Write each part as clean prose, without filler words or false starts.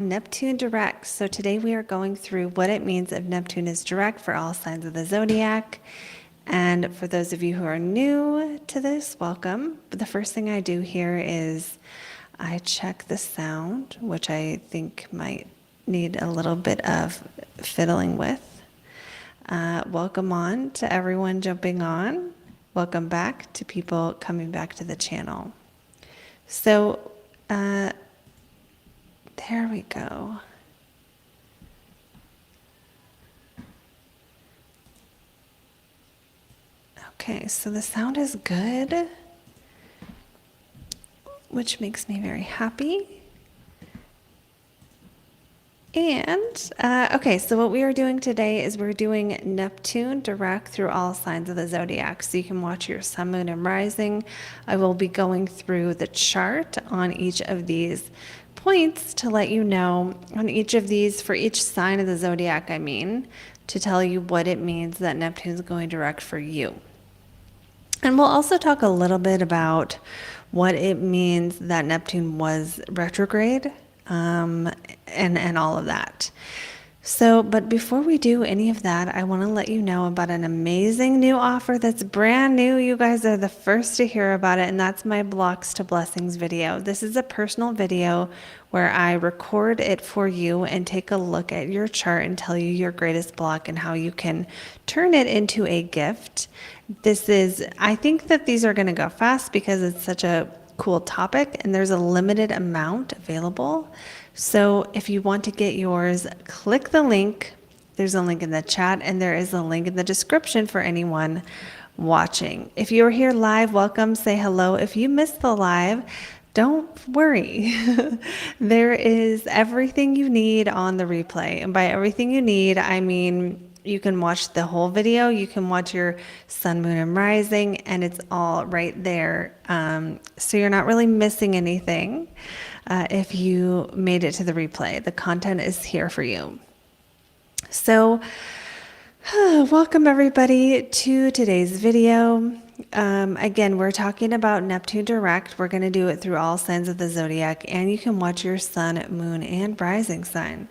Neptune direct. So today we are going through what it means if Neptune is direct for all signs of the zodiac. And for those of you who are new to this, welcome. But the first thing I do here is I check the sound, which I think might need a little bit of fiddling with. Welcome on to everyone jumping on. Welcome back to people coming back to the channel. So, there we go. Okay, so the sound is good, which makes me very happy. And, okay, so what we are doing today is we're doing Neptune direct through all signs of the zodiac. So you can watch your sun, moon, and rising. I will be going through the chart on each of these points to let you know on each of these, for each sign of the zodiac, I mean, to tell you what it means that Neptune is going direct for you. And we'll also talk a little bit about what it means that Neptune was retrograde, and all of that. So, but before we do any of that, I want to let you know about an amazing new offer that's brand new. You guys are the first to hear about it, and that's my Blocks to Blessings video. This is a personal video where I record it for you and take a look at your chart and tell you your greatest block and how you can turn it into a gift. I think that these are going to go fast because it's such a cool topic and there's a limited amount available. So if you want to get yours, click the link. There's a link in the chat and there is a link in the description for anyone watching. If you're here live, welcome, say hello. If you missed the live, don't worry. There is everything you need on the replay. And by everything you need, I mean you can watch the whole video, you can watch your sun, moon, and rising, and it's all right there. So you're not really missing anything if you made it to the replay. The content is here for you. So welcome everybody to today's video. Again, we're talking about Neptune direct. We're going to do it through all signs of the zodiac, and you can watch your sun, moon, and rising sign.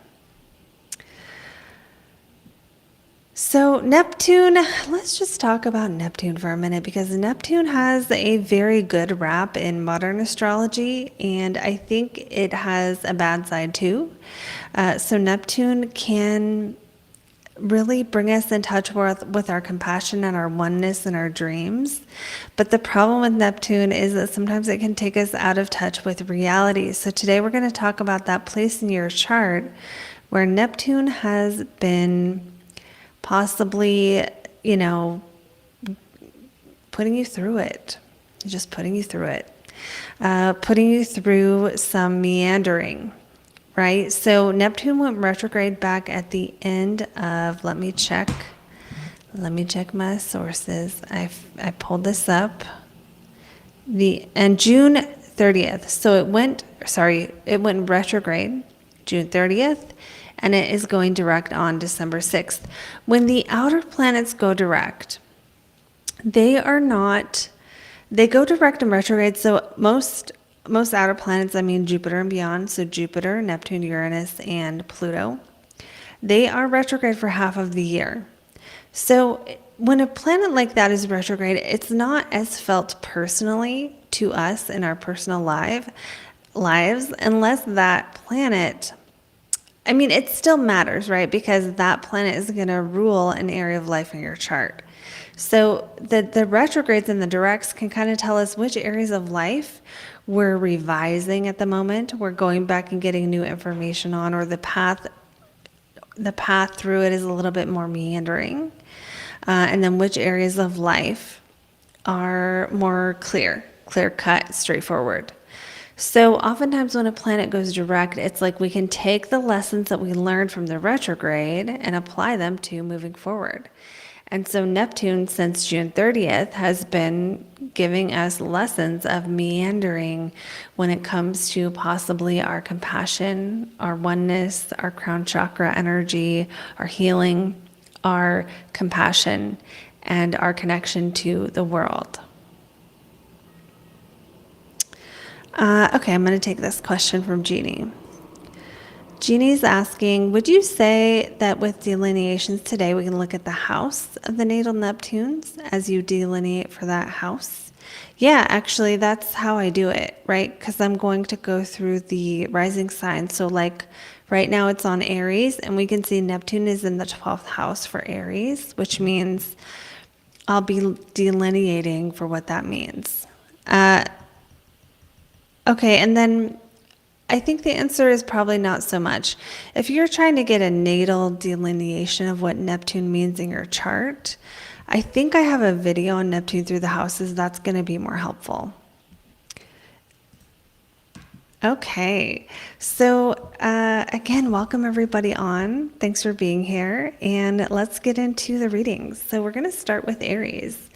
So Neptune, let's just talk about Neptune for a minute because Neptune has a very good rap in modern astrology, and I think it has a bad side too. So Neptune can really bring us in touch with our compassion and our oneness and our dreams. But the problem with Neptune is that sometimes it can take us out of touch with reality. So today we're going to talk about that place in your chart where Neptune has been possibly, putting you through it, just putting you through it, putting you through some meandering, right? So Neptune went retrograde back at the end of, let me check my sources. I pulled this up. And June 30th. So it went retrograde June 30th. And it is going direct on December 6th. When the outer planets go direct, they go direct and retrograde. So most outer planets, I mean Jupiter and beyond, so Jupiter, Neptune, Uranus, and Pluto, they are retrograde for half of the year. So when a planet like that is retrograde, it's not as felt personally to us in our personal lives unless that planet, it still matters, right? Because that planet is going to rule an area of life in your chart. So the retrogrades and the directs can kind of tell us which areas of life we're revising at the moment. We're going back and getting new information on, or the path through it is a little bit more meandering. And then which areas of life are more clear cut, straightforward. So oftentimes when a planet goes direct, it's like we can take the lessons that we learned from the retrograde and apply them to moving forward. And so Neptune, since June 30th, has been giving us lessons of meandering when it comes to possibly our compassion, our oneness, our crown chakra energy, our healing, our compassion, and our connection to the world. Okay, I'm going to take this question from Jeannie. Jeannie's asking, would you say that with delineations today, we can look at the house of the natal Neptunes as you delineate for that house? Yeah, actually, that's how I do it, right? Because I'm going to go through the rising signs. So like right now it's on Aries, and we can see Neptune is in the 12th house for Aries, which means I'll be delineating for what that means. Okay, and then I think the answer is probably not so much. If you're trying to get a natal delineation of what Neptune means in your chart, I think I have a video on Neptune through the houses that's going to be more helpful. Okay, so again, welcome everybody on. Thanks for being here, and let's get into the readings. So we're going to start with Aries.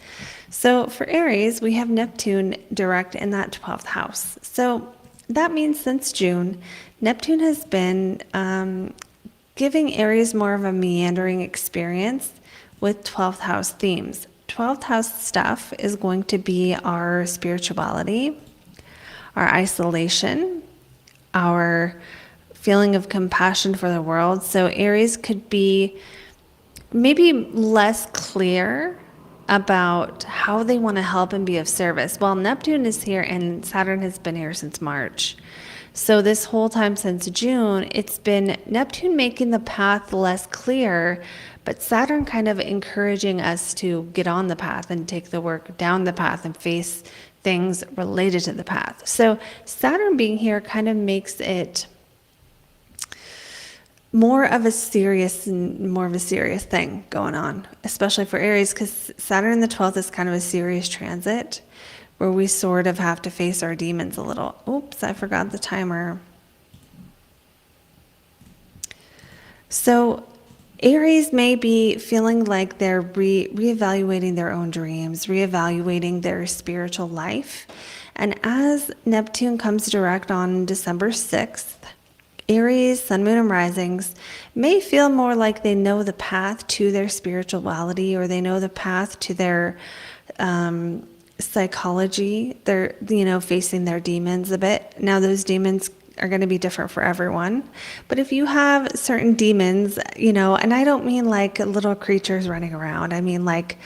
So for Aries, we have Neptune direct in that 12th house. So that means since June, Neptune has been giving Aries more of a meandering experience with 12th house themes. 12th house stuff is going to be our spirituality, our isolation, our feeling of compassion for the world. So Aries could be maybe less clear about how they want to help and be of service. Well, Neptune is here and Saturn has been here since March. So this whole time since June, it's been Neptune making the path less clear, but Saturn kind of encouraging us to get on the path and take the work down the path and face things related to the path. So Saturn being here kind of makes it more of a serious thing going on, especially for Aries, because Saturn in the 12th is kind of a serious transit where we sort of have to face our demons a little. Oops, I forgot the timer. So Aries may be feeling like they're reevaluating their own dreams, reevaluating their spiritual life. And as Neptune comes direct on December 6th, Aries, Sun, Moon, and Risings may feel more like they know the path to their spirituality, or they know the path to their psychology. They're, facing their demons a bit. Now, those demons are going to be different for everyone. But if you have certain demons, and I don't mean like little creatures running around. I mean like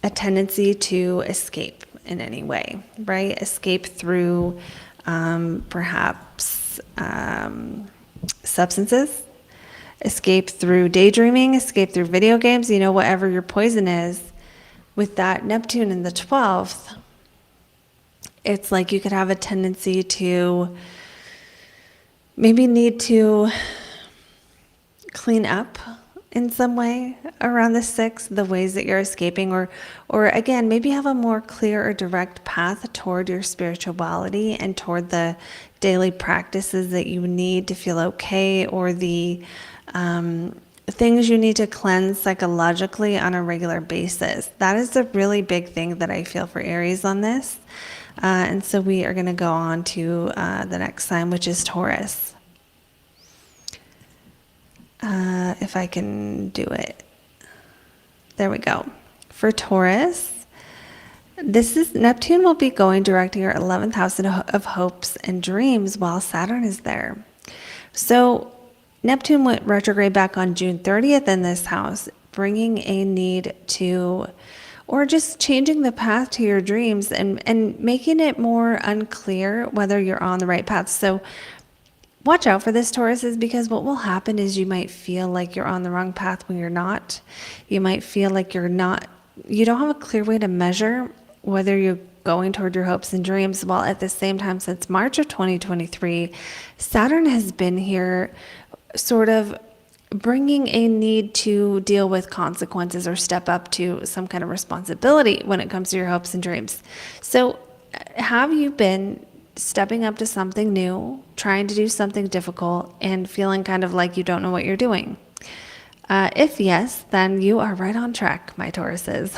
a tendency to escape in any way, right? Escape through perhaps substances, escape through daydreaming, escape through video games, whatever your poison is. With that Neptune in the 12th, it's like you could have a tendency to maybe need to clean up in some way around the 6th, the ways that you're escaping, or again, maybe have a more clear or direct path toward your spirituality and toward the daily practices that you need to feel okay, or the things you need to cleanse psychologically on a regular basis. That is a really big thing that I feel for Aries on this. And so we are going to go on to the next sign, which is Taurus. If I can do it. There we go. For Taurus, this is Neptune will be going directing your 11th house of hopes and dreams while Saturn is there. So Neptune went retrograde back on June 30th in this house, bringing a need to, or just changing the path to your dreams and making it more unclear whether you're on the right path. So watch out for this, Taurus, because what will happen is you might feel like you're on the wrong path when you're not. You might feel like you don't have a clear way to measure whether you're going toward your hopes and dreams, while at the same time, since March of 2023, Saturn has been here sort of bringing a need to deal with consequences or step up to some kind of responsibility when it comes to your hopes and dreams. So have you been stepping up to something new, trying to do something difficult, and feeling kind of like you don't know what you're doing? If yes, then you are right on track, my Tauruses.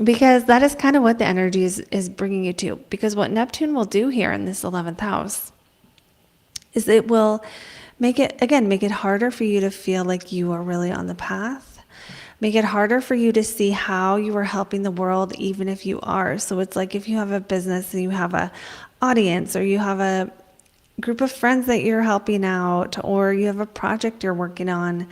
Because that is kind of what the energy is bringing you to. Because what Neptune will do here in this 11th house is it will make it harder for you to feel like you are really on the path. Make it harder for you to see how you are helping the world, even if you are. So it's like if you have a business and you have an audience, or you have a group of friends that you're helping out, or you have a project you're working on.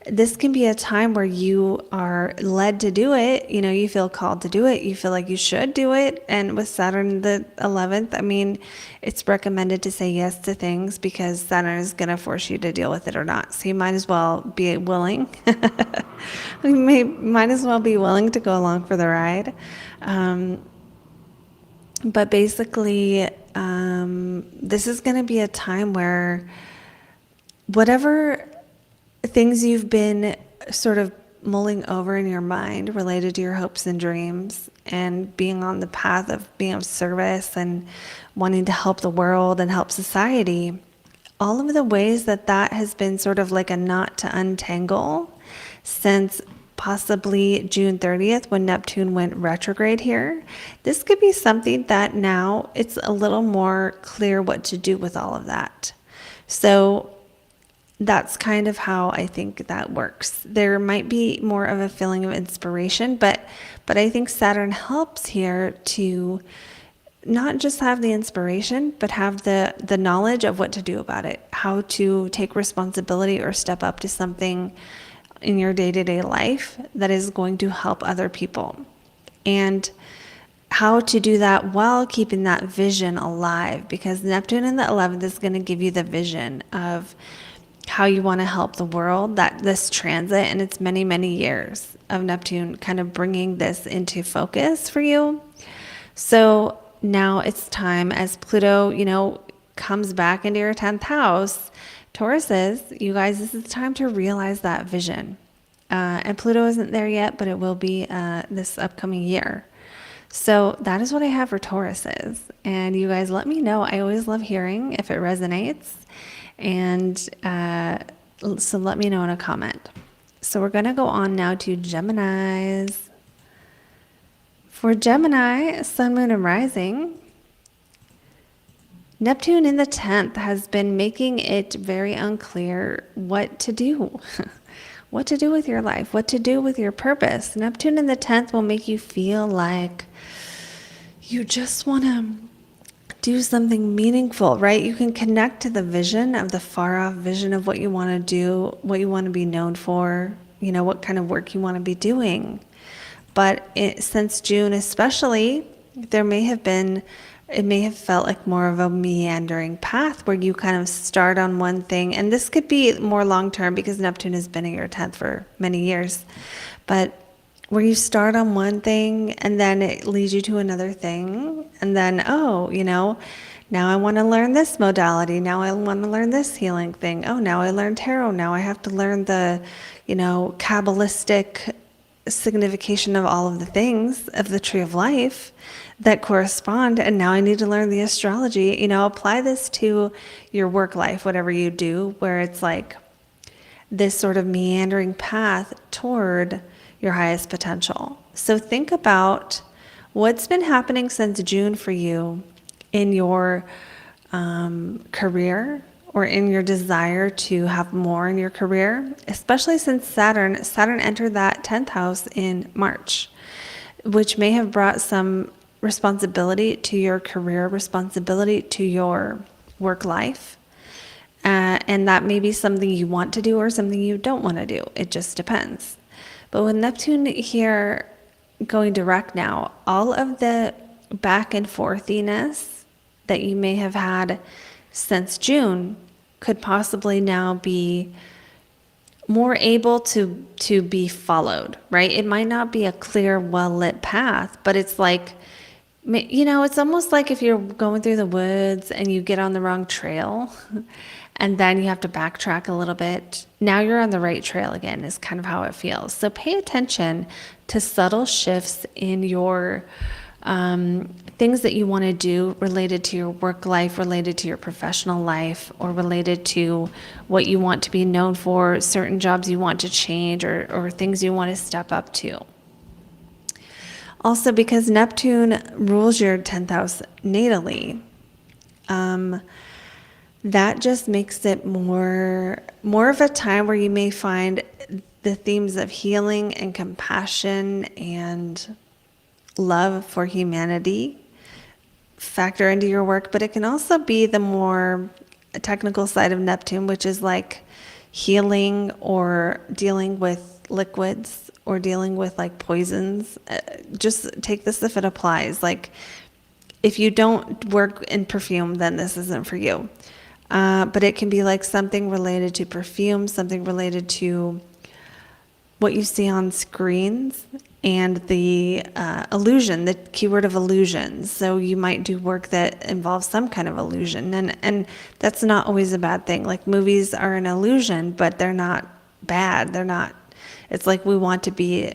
This can be a time where you are led to do it. You know, you feel called to do it. You feel like you should do it. And with Saturn the 11th, I mean, it's recommended to say yes to things because Saturn is going to force you to deal with it or not. So you might as well be willing. Might as well be willing to go along for the ride. But basically, this is going to be a time where whatever things you've been sort of mulling over in your mind related to your hopes and dreams and being on the path of being of service and wanting to help the world and help society, all of the ways that that has been sort of like a knot to untangle since possibly June 30th when Neptune went retrograde here. This could be something that now it's a little more clear what to do with all of that. So that's kind of how I think that works. There might be more of a feeling of inspiration, but I think Saturn helps here to not just have the inspiration, but have the knowledge of what to do about it, how to take responsibility or step up to something in your day-to-day life that is going to help other people, and how to do that while keeping that vision alive, because Neptune in the 11th is going to give you the vision of how you want to help the world, that this transit and it's many, many years of Neptune kind of bringing this into focus for you. So now it's time, as Pluto, you know, comes back into your 10th house, Tauruses, you guys, this is time to realize that vision. And Pluto isn't there yet, but it will be this upcoming year. So that is what I have for Tauruses. And you guys let me know. I always love hearing if it resonates. And so let me know in a comment. So we're going to go on now to Geminis. For Gemini, Sun, Moon, and Rising, Neptune in the 10th has been making it very unclear what to do. What to do with your life, what to do with your purpose. Neptune in the 10th will make you feel like you just want to do something meaningful, right? You can connect to the vision of the far off vision of what you want to do, what you want to be known for, you know, what kind of work you want to be doing. But since June especially, it may have felt like more of a meandering path where you kind of start on one thing. And this could be more long-term because Neptune has been in your 10th for many years. But where you start on one thing and then it leads you to another thing. And then, oh, you know, now I want to learn this modality. Now I want to learn this healing thing. Oh, now I learned tarot. Now I have to learn the, you know, Kabbalistic signification of all of the things of the tree of life that correspond. And now I need to learn the astrology. You know, apply this to your work life, whatever you do, where it's like this sort of meandering path toward your highest potential. So think about what's been happening since June for you in your career, or in your desire to have more in your career, especially since Saturn entered that 10th house in March, which may have brought some responsibility to your career, responsibility to your work life. And that may be something you want to do or something you don't want to do. It just depends. But with Neptune here going direct now, all of the back and forthiness that you may have had since June could possibly now be more able to be followed, right? It might not be a clear, well-lit path, but it's like, you know, it's almost like if you're going through the woods and you get on the wrong trail and then you have to backtrack a little bit. Now you're on the right trail again is kind of how it feels. So pay attention to subtle shifts in your things that you want to do related to your work life, related to your professional life, or related to what you want to be known for, certain jobs you want to change, or things you want to step up to. Also, because Neptune rules your 10th house natally, that just makes it more of a time where you may find the themes of healing and compassion and love for humanity factor into your work, but it can also be the more technical side of Neptune, which is like healing or dealing with liquids or dealing with like poisons. Just take this if it applies. Like if you don't work in perfume, then this isn't for you. But it can be like something related to perfume, something related to what you see on screens, and the illusion, the keyword of illusion. So you might do work that involves some kind of illusion, and that's not always a bad thing. Like movies are an illusion, but they're not bad. They're not, it's like we want to be,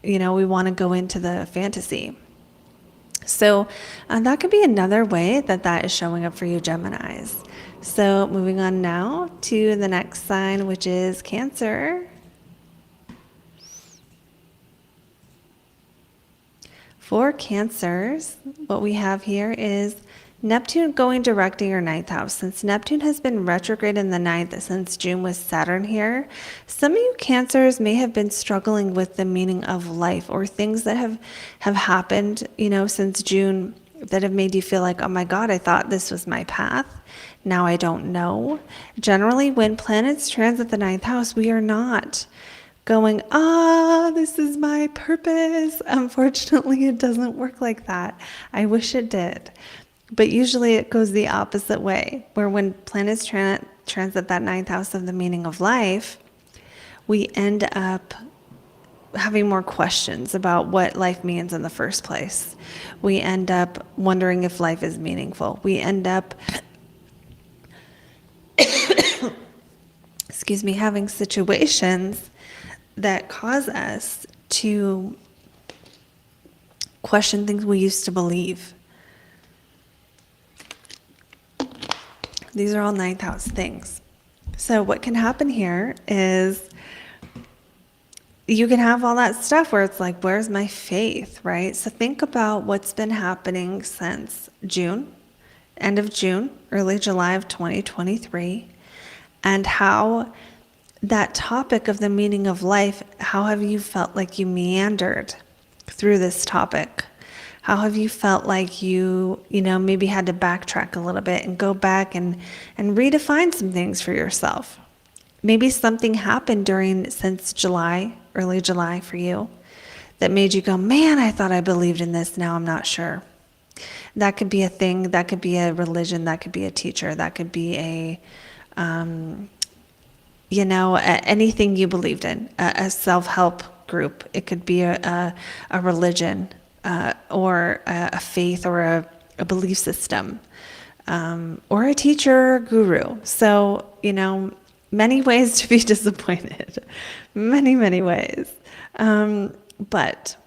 we want to go into the fantasy. So that could be another way that is showing up for you, Geminis. So moving on now to the next sign, which is Cancer. For Cancers, what we have here is Neptune going direct in your ninth house. Since Neptune has been retrograde in the ninth since June with Saturn here, some of you Cancers may have been struggling with the meaning of life or things that have happened, since June that have made you feel like, oh my God, I thought this was my path. Now I don't know. Generally, when planets transit the ninth house, we are not going, this is my purpose. Unfortunately, it doesn't work like that. I wish it did. But usually it goes the opposite way, where when planets transit that ninth house of the meaning of life, we end up having more questions about what life means in the first place. We end up wondering if life is meaningful. We end up having situations that cause us to question things we used to believe. These are all ninth house things. So what can happen here is you can have all that stuff where it's like, where's my faith, right? So think about what's been happening since June, end of June, early July of 2023, and how that topic of the meaning of life, how have you felt like you meandered through this topic? How have you felt like you maybe had to backtrack a little bit and go back and redefine some things for yourself? Maybe something happened since July, early July for you, that made you go, man, I thought I believed in this. Now I'm not sure. That could be a thing. That could be a religion. That could be a teacher. That could be anything you believed in, a self-help group. It could be a religion, or a faith, or a belief system, or a teacher or guru. So, many ways to be disappointed. Many, many ways. But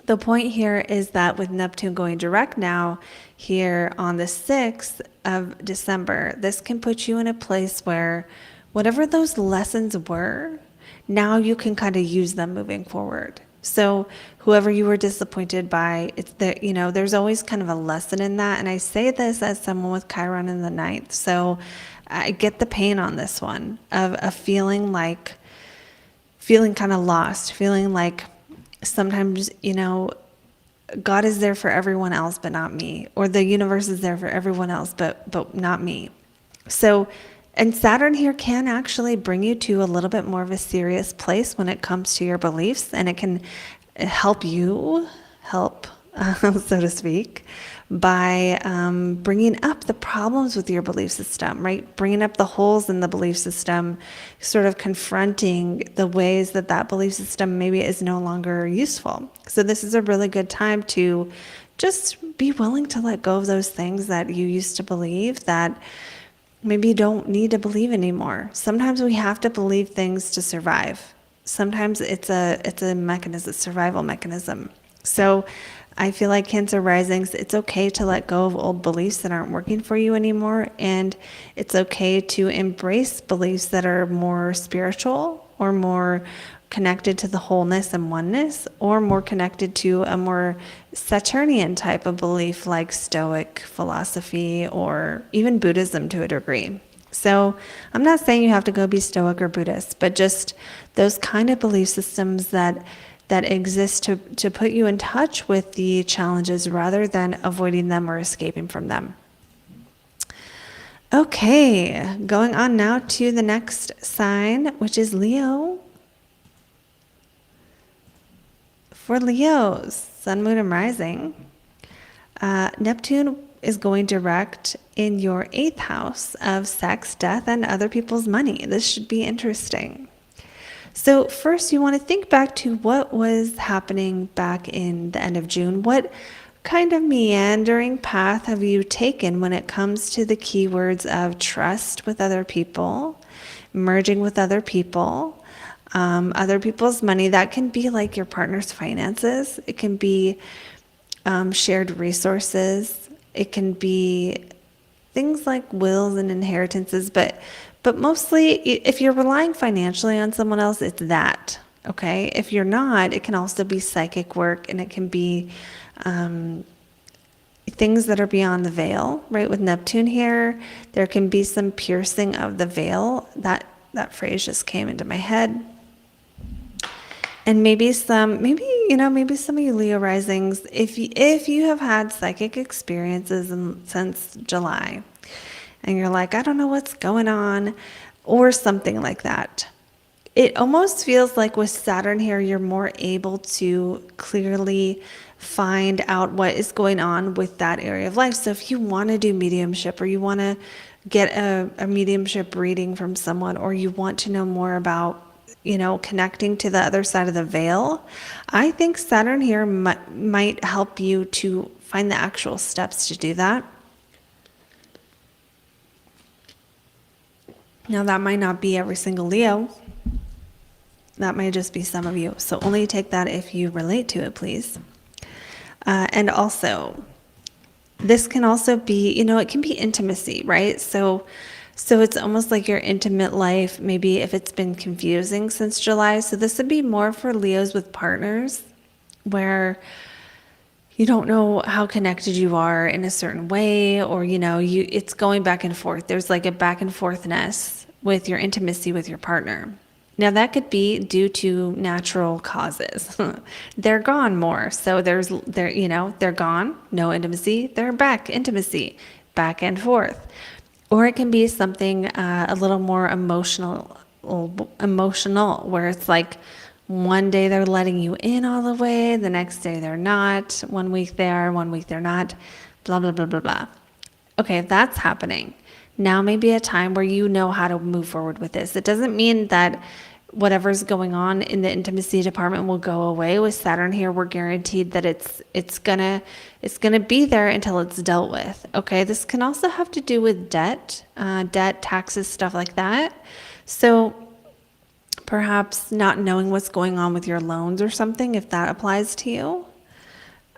the point here is that with Neptune going direct now, here on the 6th of December, this can put you in a place where whatever those lessons were, now you can kind of use them moving forward. So whoever you were disappointed by, there's always kind of a lesson in that. And I say this as someone with Chiron in the 9th. So I get the pain on this one of feeling kind of lost, feeling like sometimes, God is there for everyone else, but not me, or the universe is there for everyone else, but not me. So, and Saturn here can actually bring you to a little bit more of a serious place when it comes to your beliefs, and it can help, so to speak, by bringing up the problems with your belief system, right? Bringing up the holes in the belief system, sort of confronting the ways that belief system maybe is no longer useful. So this is a really good time to just be willing to let go of those things that you used to believe that maybe you don't need to believe anymore. Sometimes we have to believe things to survive. Sometimes it's a mechanism, survival mechanism. So I feel like Cancer risings, it's okay to let go of old beliefs that aren't working for you anymore. And it's okay to embrace beliefs that are more spiritual or more connected to the wholeness and oneness, or more connected to a more Saturnian type of belief like Stoic philosophy or even Buddhism to a degree. So I'm not saying you have to go be Stoic or Buddhist, but just those kind of belief systems that that exist to put you in touch with the challenges rather than avoiding them or escaping from them. Okay, going on now to the next sign, which is Leo. For Leos, Sun, Moon, and Rising, Neptune is going direct in your 8th house of sex, death, and other people's money. This should be interesting. So first, you want to think back to what was happening back in the end of June. What kind of meandering path have you taken when it comes to the keywords of trust with other people, merging with other people, other people's money? That can be like your partner's finances. It can be shared resources. It can be things like wills and inheritances, but mostly if you're relying financially on someone else, it's that, okay? If you're not, it can also be psychic work, and it can be things that are beyond the veil, right? With Neptune here, there can be some piercing of the veil. That phrase just came into my head. And maybe some of you Leo risings, if you have had psychic experiences since July, and you're like, I don't know what's going on, or something like that. It almost feels like with Saturn here, you're more able to clearly find out what is going on with that area of life. So if you want to do mediumship, or you want to get a mediumship reading from someone, or you want to know more about, connecting to the other side of the veil, I think Saturn here might help you to find the actual steps to do that. Now, that might not be every single Leo. That might just be some of you. So only take that if you relate to it, please. And also, this can also be, it can be intimacy, right? So it's almost like your intimate life, maybe if it's been confusing since July. So this would be more for Leos with partners, where you don't know how connected you are in a certain way, or, it's going back and forth. There's like a back and forthness with your intimacy with your partner. Now that could be due to natural causes. They're gone more. So they're gone, no intimacy, they're back, intimacy, back and forth. Or it can be something a little more emotional, where it's like one day they're letting you in all the way, the next day they're not, 1 week they are, 1 week they're not, blah, blah, blah, blah, blah. Okay, if that's happening, now may be a time where you know how to move forward with this. It doesn't mean that whatever's going on in the intimacy department will go away. With Saturn here, we're guaranteed that it's gonna be there until it's dealt with. Okay, this can also have to do with debt, taxes, stuff like that. So perhaps not knowing what's going on with your loans or something, if that applies to you.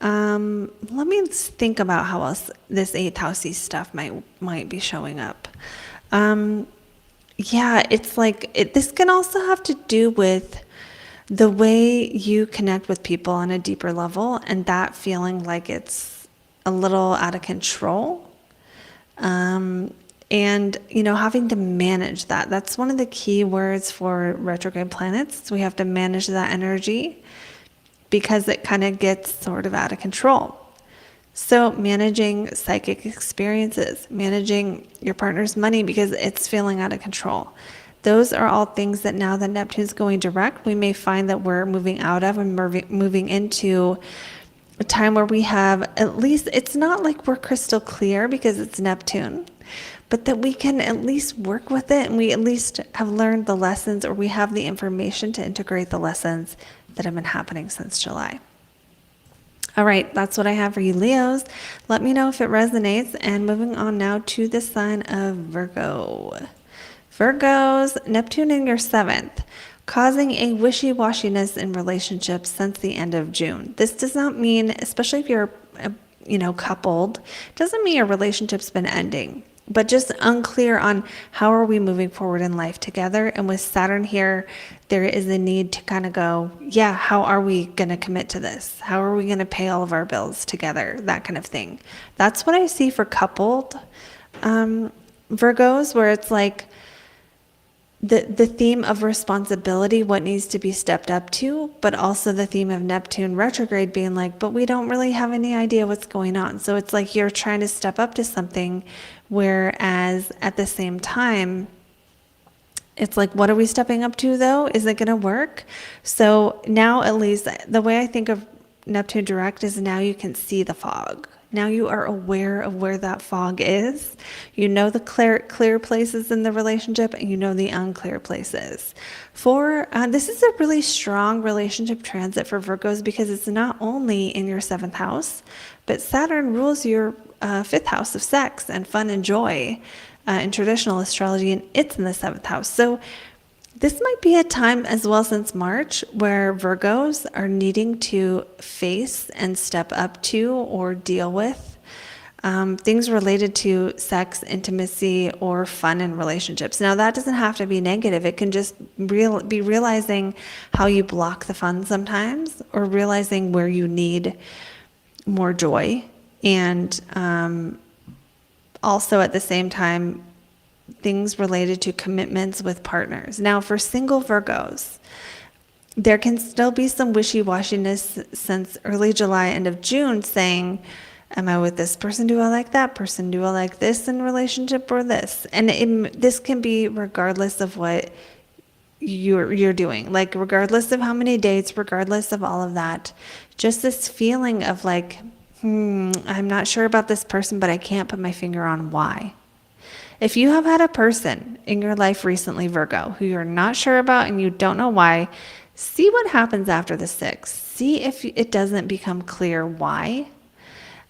Let me think about how else this 8th housey stuff might be showing up. Yeah, it's like this can also have to do with the way you connect with people on a deeper level, and that feeling like it's a little out of control. And, having to manage that. That's one of the key words for retrograde planets. We have to manage that energy because it kind of gets sort of out of control. So managing psychic experiences, managing your partner's money because it's feeling out of control. Those are all things that now that Neptune's going direct, we may find that we're moving out of and moving into a time where we have at least, it's not like we're crystal clear because it's Neptune, but that we can at least work with it, and we at least have learned the lessons, or we have the information to integrate the lessons that have been happening since July. All right, that's what I have for you, Leos. Let me know if it resonates. And moving on now to the sign of Virgo. Virgos, Neptune in your 7th, causing a wishy-washiness in relationships since the end of June. This does not mean, especially if you're, coupled, doesn't mean your relationship's been ending, but just unclear on how are we moving forward in life together. And with Saturn here, there is a need to kind of go, yeah, how are we going to commit to this? How are we going to pay all of our bills together? That kind of thing. That's what I see for coupled Virgos, where it's like the theme of responsibility, what needs to be stepped up to, but also the theme of Neptune retrograde being like, but we don't really have any idea what's going on. So it's like you're trying to step up to something, whereas at the same time, it's like, what are we stepping up to though? Is it going to work? So now, at least the way I think of Neptune direct is now you can see the fog. Now you are aware of where that fog is. You know the clear places in the relationship, and you know the unclear places. This is a really strong relationship transit for Virgos because it's not only in your 7th house, but Saturn rules your 5th house of sex and fun and joy in traditional astrology, and it's in the 7th house. So this might be a time as well since March where Virgos are needing to face and step up to or deal with things related to sex, intimacy, or fun in relationships. Now, that doesn't have to be negative. It can just be realizing how you block the fun sometimes, or realizing where you need more joy. And also at the same time, things related to commitments with partners. Now, for single Virgos, there can still be some wishy-washiness since early July, end of June, saying, am I with this person? Do I like that person? Do I like this in relationship or this? And this can be regardless of what you're doing, like regardless of how many dates, regardless of all of that. Just this feeling of like, I'm not sure about this person, but I can't put my finger on why. If you have had a person in your life recently, Virgo, who you're not sure about and you don't know why, see what happens after the 6th. See if it doesn't become clear why.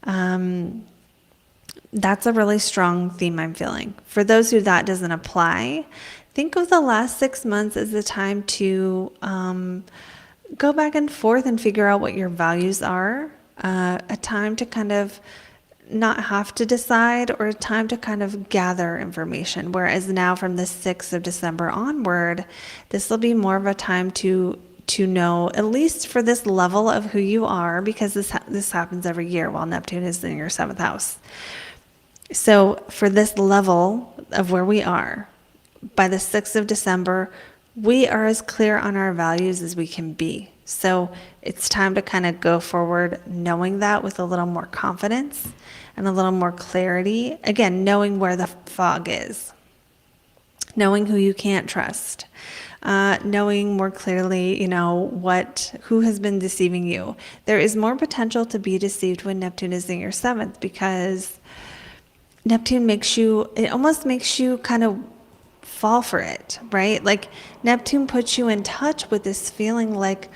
That's a really strong theme I'm feeling. For those who that doesn't apply, think of the last 6 months as the time to go back and forth and figure out what your values are. A time to kind of not have to decide, or a time to kind of gather information. Whereas now from the 6th of December onward, this will be more of a time to know, at least for this level of who you are, because this happens every year while Neptune is in your 7th house. So for this level of where we are, by the 6th of December, we are as clear on our values as we can be. So it's time to kind of go forward knowing that with a little more confidence and a little more clarity. Again, knowing where the fog is, knowing who you can't trust, knowing more clearly, who has been deceiving you. There is more potential to be deceived when Neptune is in your 7th, because Neptune almost makes you kind of fall for it, right? Like Neptune puts you in touch with this feeling like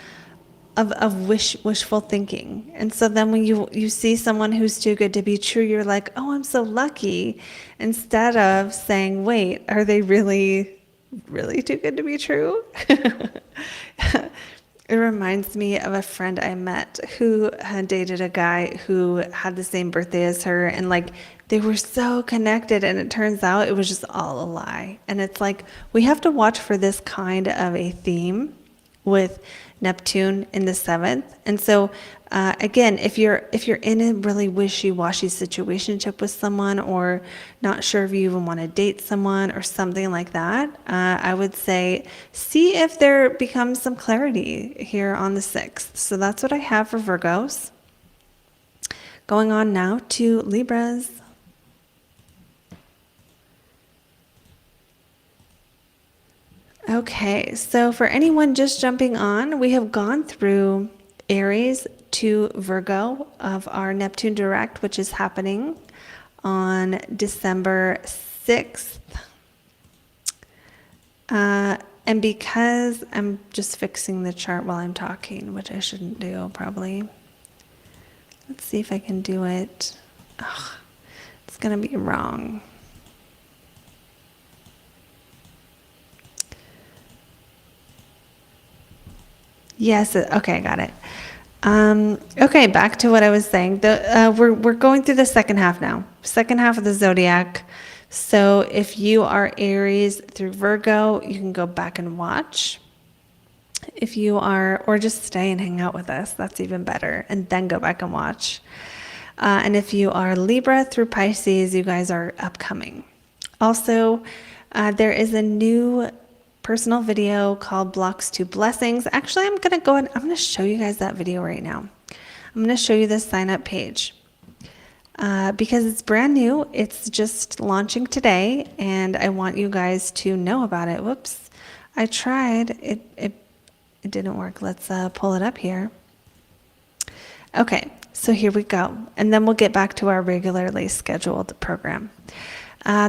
of wishful thinking. And so then when you see someone who's too good to be true, you're like, oh, I'm so lucky. Instead of saying, wait, are they really, really too good to be true? It reminds me of a friend I met who had dated a guy who had the same birthday as her, and like they were so connected, and it turns out it was just all a lie. And it's like we have to watch for this kind of a theme with Neptune in the 7th. And so again, if you're in a really wishy-washy situationship with someone, or not sure if you even want to date someone or something like that, I would say see if there becomes some clarity here on the 6th. So that's what I have for Virgos. Going on now to Libras. Okay, so for anyone just jumping on, we have gone through Aries to Virgo of our Neptune direct, which is happening on December 6th. And because I'm just fixing the chart while I'm talking, which I shouldn't do probably. Let's see if I can do it. Oh, it's going to be wrong. Yes. Okay, got it. Okay, back to what I was saying. We're going through the second half now. Second half of the zodiac. So if you are Aries through Virgo, you can go back and watch. If you are, or just stay and hang out with us, that's even better, and then go back and watch. And if you are Libra through Pisces, you guys are upcoming. Also, there is a new personal video called Blocks to Blessings. Actually, I'm going to show you guys that video right now. I'm going to show you the sign up page because it's brand new. It's just launching today and I want you guys to know about it. Whoops. I tried. It didn't work. Let's pull it up here. Okay. So here we go. And then we'll get back to our regularly scheduled program.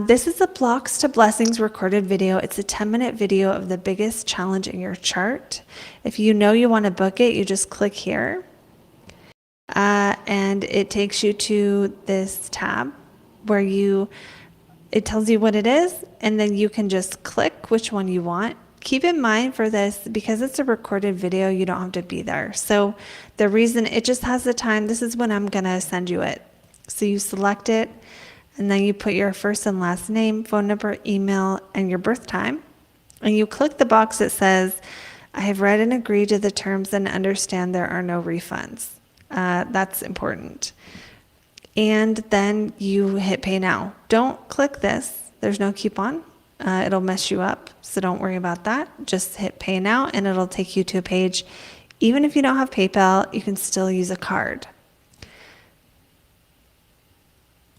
This is a Blocks to Blessings recorded video. It's a 10-minute video of the biggest challenge in your chart. If you know you want to book it, you just click here. And it takes you to this tab where it tells you what it is, and then you can just click which one you want. Keep in mind for this, because it's a recorded video, you don't have to be there. So the reason it just has the time, this is when I'm going to send you it. So you select it, and then you put your first and last name, phone number, email, and your birth time. And you click the box that says, I have read and agreed to the terms and understand there are no refunds. That's important. And then you hit pay now. Don't click this. There's no coupon. It'll mess you up. So don't worry about that. Just hit pay now and it'll take you to a page. Even if you don't have PayPal, you can still use a card.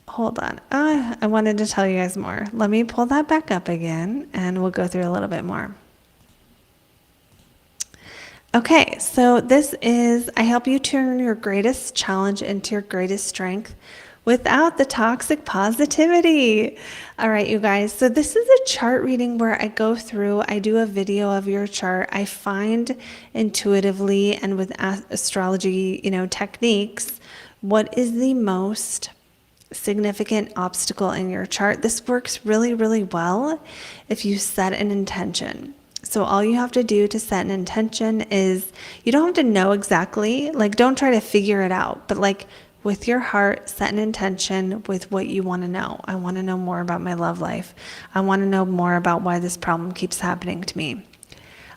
Hold on. I wanted to tell you guys more. Let me pull that back up again and we'll go through a little bit more. Okay, so this is, I help you turn your greatest challenge into your greatest strength without the toxic positivity. All right, you guys, so this is a chart reading where I go through, I do a video of your chart. I find intuitively and with astrology, techniques, what is the most significant obstacle in your chart. This works really, really well if you set an intention. So all you have to do to set an intention is, you don't have to know exactly, don't try to figure it out, but with your heart, set an intention with what you want to know. I want to know more about my love life. I want to know more about why this problem keeps happening to me.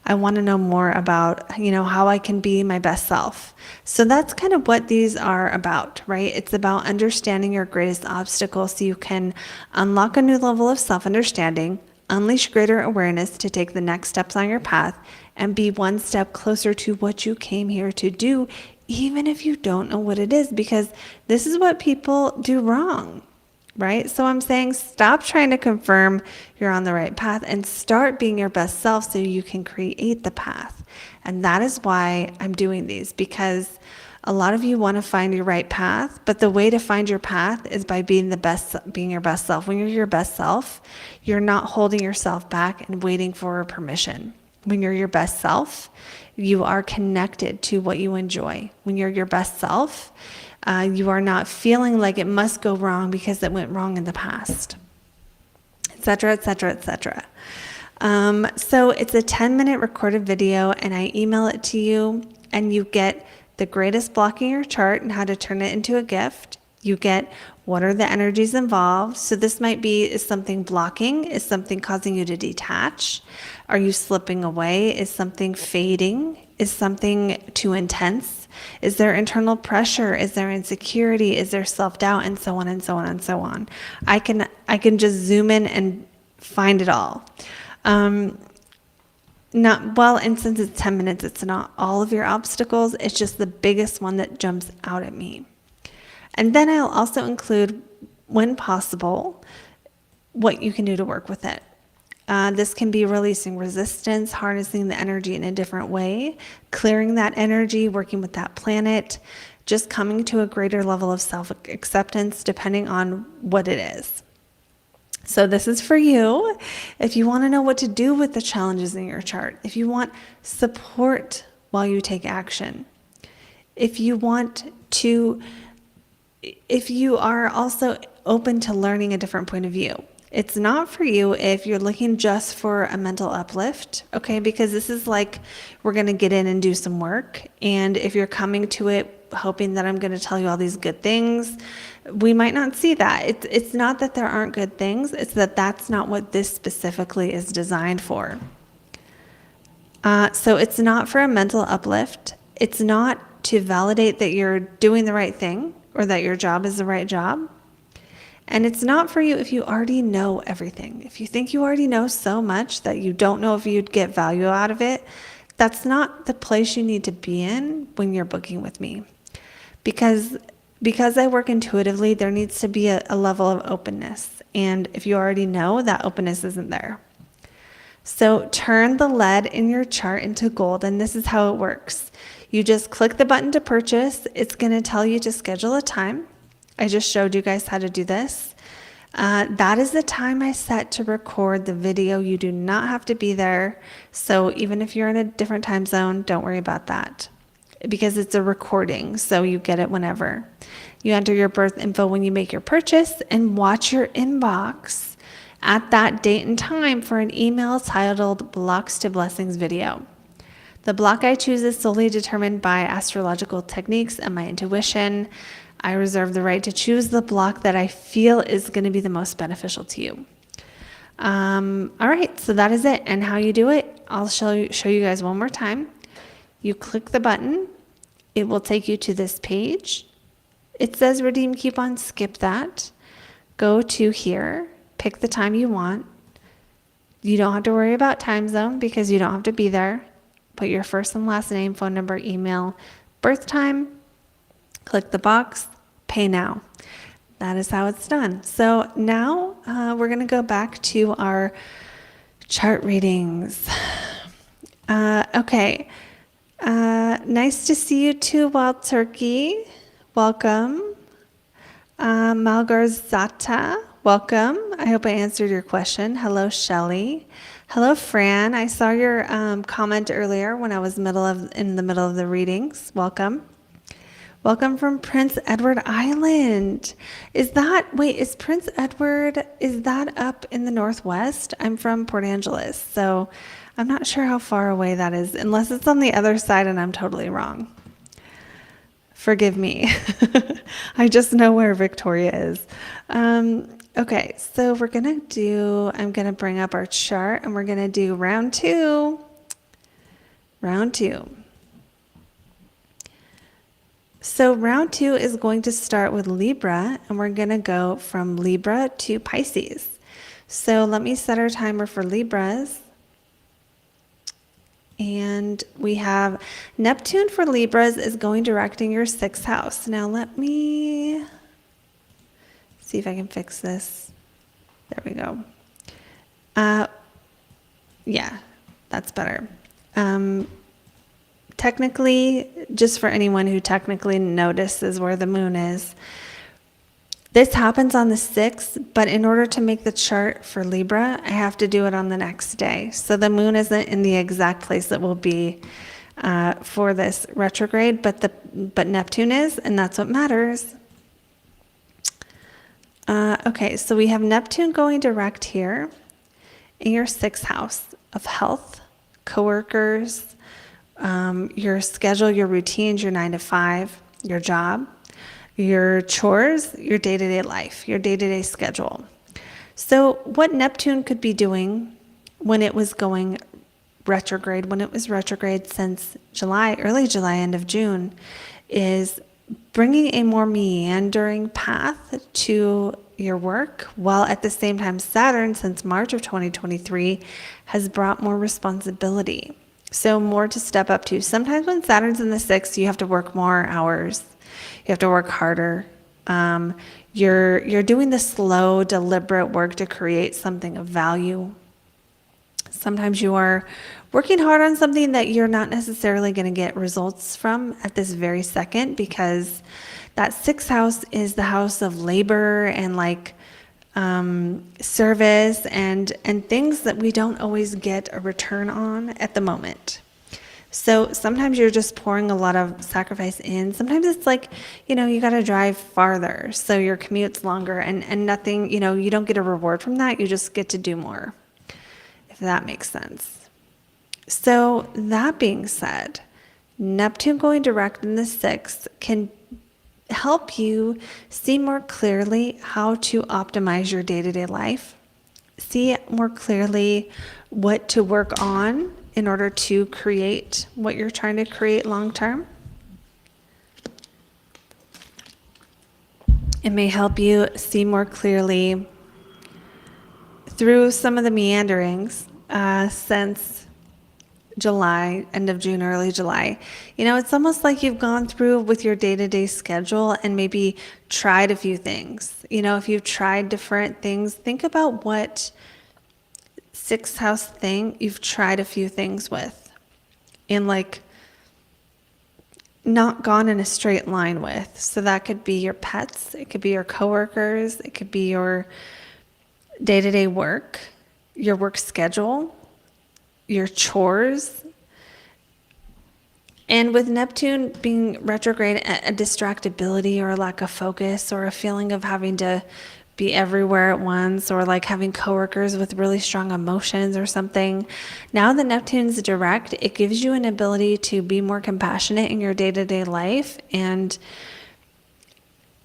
I want to know more about, how I can be my best self. So that's kind of what these are about, right? It's about understanding your greatest obstacle so you can unlock a new level of self-understanding, unleash greater awareness to take the next steps on your path, and be one step closer to what you came here to do, even if you don't know what it is, because this is what people do wrong, right? So I'm saying stop trying to confirm you're on the right path and start being your best self so you can create the path. And that is why I'm doing these, because a lot of you want to find your right path, but the way to find your path is by being your best self. When you're your best self, you're not holding yourself back and waiting for permission. When you're your best self, you are connected to what you enjoy. When you're your best self, you are not feeling like it must go wrong because it went wrong in the past, etc., etc., etc. So it's a 10-minute recorded video, and I email it to you, and you get the greatest block in your chart and how to turn it into a gift. You get what are the energies involved. So this might be, is something blocking? Is something causing you to detach? Are you slipping away? Is something fading? Is something too intense? Is there internal pressure? Is there insecurity? Is there self-doubt? And so on and so on and so on. I can just zoom in and find it all. And since it's 10 minutes, it's not all of your obstacles. It's just the biggest one that jumps out at me. And then I'll also include, when possible, what you can do to work with it. This can be releasing resistance, harnessing the energy in a different way, clearing that energy, working with that planet, just coming to a greater level of self-acceptance depending on what it is. So this is for you. If you want to know what to do with the challenges in your chart, if you want support while you take action, if you are also open to learning a different point of view. It's not for you if you're looking just for a mental uplift, okay? Because this is we're going to get in and do some work. And if you're coming to it hoping that I'm going to tell you all these good things, we might not see that. It's not that there aren't good things. It's that that's not what this specifically is designed for. So it's not for a mental uplift. It's not to validate that you're doing the right thing or that your job is the right job. And it's not for you if you already know everything. If you think you already know so much that you don't know if you'd get value out of it, that's not the place you need to be in when you're booking with me. Because I work intuitively, there needs to be a level of openness. And if you already know, that openness isn't there. So turn the lead in your chart into gold, and this is how it works. You just click the button to purchase. It's going to tell you to schedule a time. I just showed you guys how to do this. That is the time I set to record the video. You do not have to be there. So even if you're in a different time zone, don't worry about that because it's a recording. So you get it whenever. You enter your birth info when you make your purchase and watch your inbox at that date and time for an email titled Blocks to Blessings video. The block I choose is solely determined by astrological techniques and my intuition. I reserve the right to choose the block that I feel is going to be the most beneficial to you. All right, so that is it. And how you do it, I'll show you guys one more time. You click the button. It will take you to this page. It says redeem coupon, skip that. Go to here, pick the time you want. You don't have to worry about time zone because you don't have to be there. Put your first and last name, phone number, email, birth time. Click the box, pay now. That is how it's done. So now we're going to go back to our chart readings. Okay. Nice to see you too, Wild Turkey. Welcome. Malgarzata, welcome. I hope I answered your question. Hello, Shelly. Hello, Fran. I saw your comment earlier when I was in the middle of the readings. Welcome. Welcome from Prince Edward Island. Is Prince Edward, is that up in the Northwest? I'm from Port Angeles, so I'm not sure how far away that is, unless it's on the other side and I'm totally wrong. Forgive me. I just know where Victoria is. Okay, so I'm going to bring up our chart and we're going to do round two. Round two. So round two is going to start with Libra, and we're going to go from Libra to Pisces. So let me set our timer for Libras. And we have Neptune for Libras is going direct in your 6th house. Now let me see if I can fix this. There we go. Yeah, that's better. Technically, just for anyone who technically notices where the moon is, this happens on the 6th, but in order to make the chart for Libra, I have to do it on the next day. So the moon isn't in the exact place it will be for this retrograde, but Neptune is, and that's what matters. Okay, so we have Neptune going direct here in your 6th house of health, coworkers, your schedule, your routines, your 9 to 5, your job, your chores, your day-to-day life, your day-to-day schedule. So what Neptune could be doing when it was going retrograde, when it was retrograde since July, early July, end of June, is bringing a more meandering path to your work, while at the same time Saturn, since March of 2023, has brought more responsibility. So more to step up to. Sometimes when Saturn's in the 6th, you have to work more hours. You have to work harder. You're doing the slow, deliberate work to create something of value. Sometimes you are working hard on something that you're not necessarily going to get results from at this very second, because that 6th house is the house of labor and service and things that we don't always get a return on at the moment. So sometimes you're just pouring a lot of sacrifice in. Sometimes it's you got to drive farther, so your commute's longer and nothing, you don't get a reward from that. You just get to do more, if that makes sense. So that being said, Neptune going direct in the 6th can help you see more clearly how to optimize your day-to-day life, see more clearly what to work on in order to create what you're trying to create long term. It may help you see more clearly through some of the meanderings since July, end of June, early July. It's almost like you've gone through with your day-to-day schedule and maybe tried a few things. If you've tried different things, think about what sixth house thing you've tried a few things with and like not gone in a straight line with. So that could be your pets, it could be your coworkers, it could be your day-to-day work, your work schedule, your chores. And with Neptune being retrograde, a distractibility or a lack of focus or a feeling of having to be everywhere at once, or like having coworkers with really strong emotions or something. Now that Neptune's direct, it gives you an ability to be more compassionate in your day-to-day life and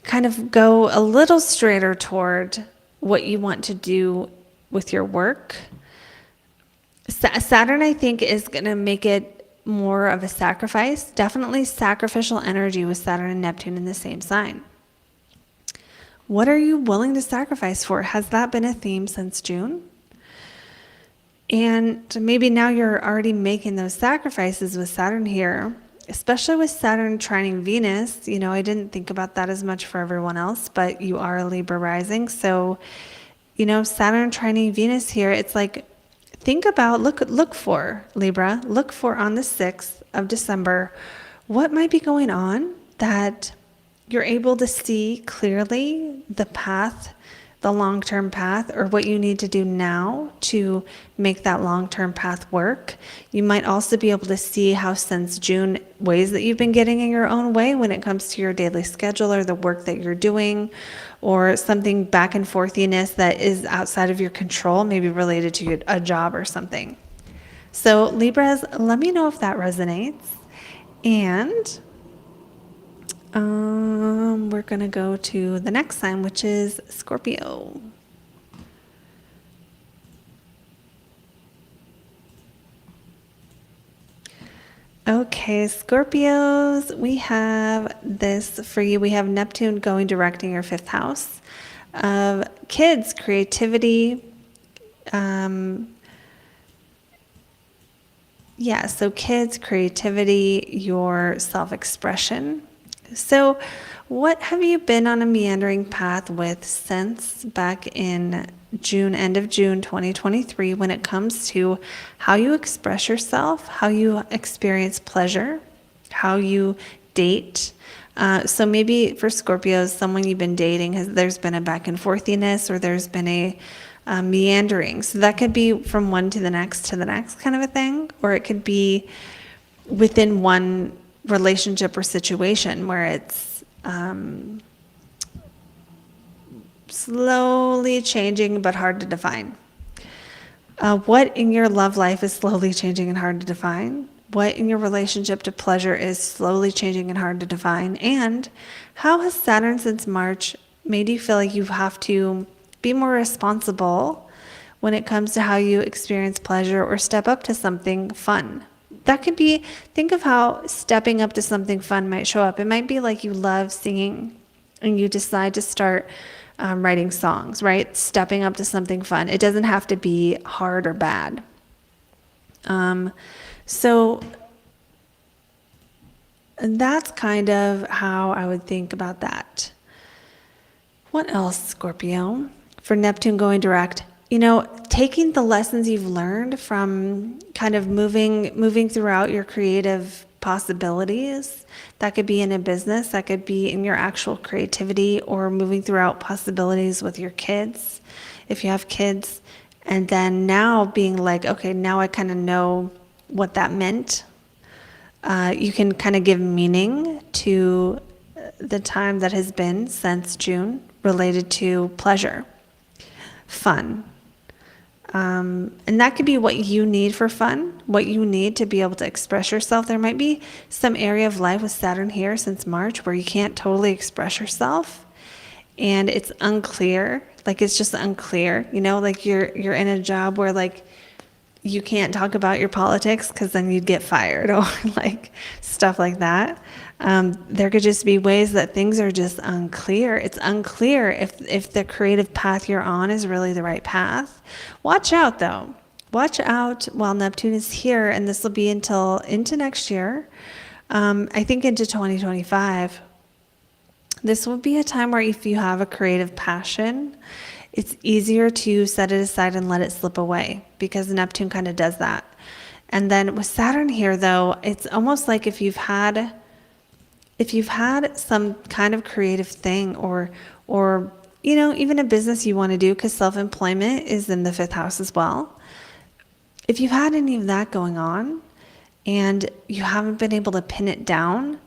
kind of go a little straighter toward what you want to do with your work. Saturn, I think, is going to make it more of a sacrifice. Definitely sacrificial energy with Saturn and Neptune in the same sign. What are you willing to sacrifice for? Has that been a theme since June? And maybe now you're already making those sacrifices with Saturn here, especially with Saturn trining Venus. I didn't think about that as much for everyone else, but you are a Libra rising. So, Saturn trining Venus here, it's like, think about, look for, Libra, look for on the 6th of December, what might be going on that you're able to see clearly the path, the long-term path, or what you need to do now to make that long-term path work. You might also be able to see how since June, ways that you've been getting in your own way when it comes to your daily schedule or the work that you're doing, or something back and forthiness that is outside of your control, maybe related to a job or something. So Libras, let me know if that resonates. And we're going to go to the next sign, which is Scorpio. Okay, Scorpios, we have this for you. We have Neptune going direct in your 5th house of kids, creativity. So kids, creativity, your self-expression. So what have you been on a meandering path with since back in June, end of June 2023, when it comes to how you express yourself, how you experience pleasure, how you date? So maybe for Scorpios, someone you've been dating, there's been a back and forthiness, or there's been a meandering. So that could be from one to the next kind of a thing, or it could be within one relationship or situation where it's slowly changing but hard to define. What in your love life is slowly changing and hard to define? What in your relationship to pleasure is slowly changing and hard to define? And how has Saturn since March made you feel like you have to be more responsible when it comes to how you experience pleasure or step up to something fun? That could be, think of how stepping up to something fun might show up. It might be like you love singing and you decide to start writing songs, right? Stepping up to something fun. It doesn't have to be hard or bad. So that's kind of how I would think about that. What else, Scorpio? For Neptune going direct, taking the lessons you've learned from kind of moving throughout your creative possibilities. That could be in a business, that could be in your actual creativity, or moving throughout possibilities with your kids, if you have kids. And then now being like, okay, now I kind of know what that meant. You can kind of give meaning to the time that has been since June related to pleasure, fun. And that could be what you need for fun, what you need to be able to express yourself. There might be some area of life with Saturn here since March where you can't totally express yourself, and it's unclear. Like, it's just unclear, like you're in a job where like you can't talk about your politics because then you'd get fired, or like stuff like that. There could just be ways that things are just unclear. It's unclear if the creative path you're on is really the right path. Watch out, though. Watch out while Neptune is here, and this will be into next year. I think into 2025. This will be a time where if you have a creative passion, it's easier to set it aside and let it slip away, because Neptune kind of does that. And then with Saturn here, though, it's almost like if you've had some kind of creative thing or even a business you want to do, because self-employment is in the 5th house as well. If you've had any of that going on and you haven't been able to pin it down,